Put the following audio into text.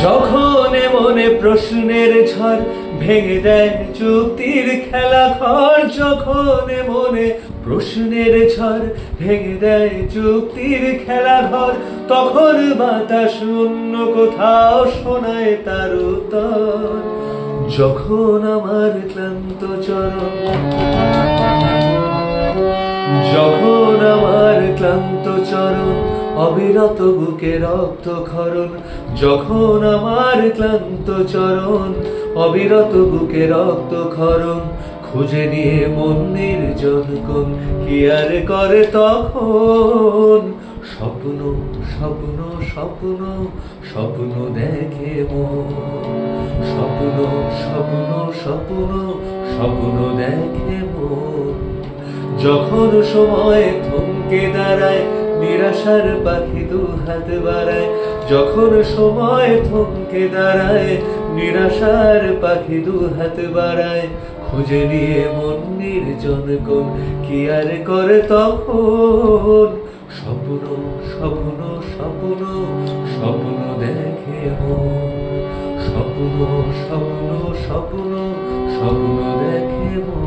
যখন মনে প্রশ্নের ঝড় ভেঙে দেয় যুক্তির খেলা ঘর, যখন মনে প্রশ্নের ঝড় ভেঙে দেয় যুক্তির খেলা ঘর, তখন বাতাস অন্য কোথাও শোনায় তার উত্তর। যখন আমার ক্লান্ত চরণ, যখন আমার ক্লান্ত চরণ অবিরত বুকে রক্ত ক্ষরণ, যখন আমার ক্লান্ত চরণ অবিরত বুকে রক্ত ক্ষরণ, খুঁজে নিয়ে মন নির্জন কোণ কি আর করে তখন। স্বপ্ন স্বপ্ন স্বপ্ন স্বপ্ন দেখে মন, স্বপ্ন স্বপ্ন স্বপ্ন স্বপ্ন দেখে মন। যখন সময় থমকে দাঁড়ায় নিরাশার পাখি দু হাত বাড়ায়, যখন সময় থমকে দাঁড়ায় নিরাশার পাখি দু হাত বাড়ায়, খুঁজে নিয়ে মন নির্জন কোণ কি আর করে তখন। স্বপ্ন স্বপ্ন স্বপ্ন স্বপ্ন দেখে মন, স্বপ্ন স্বপ্ন স্বপ্ন স্বপ্ন দেখে মন।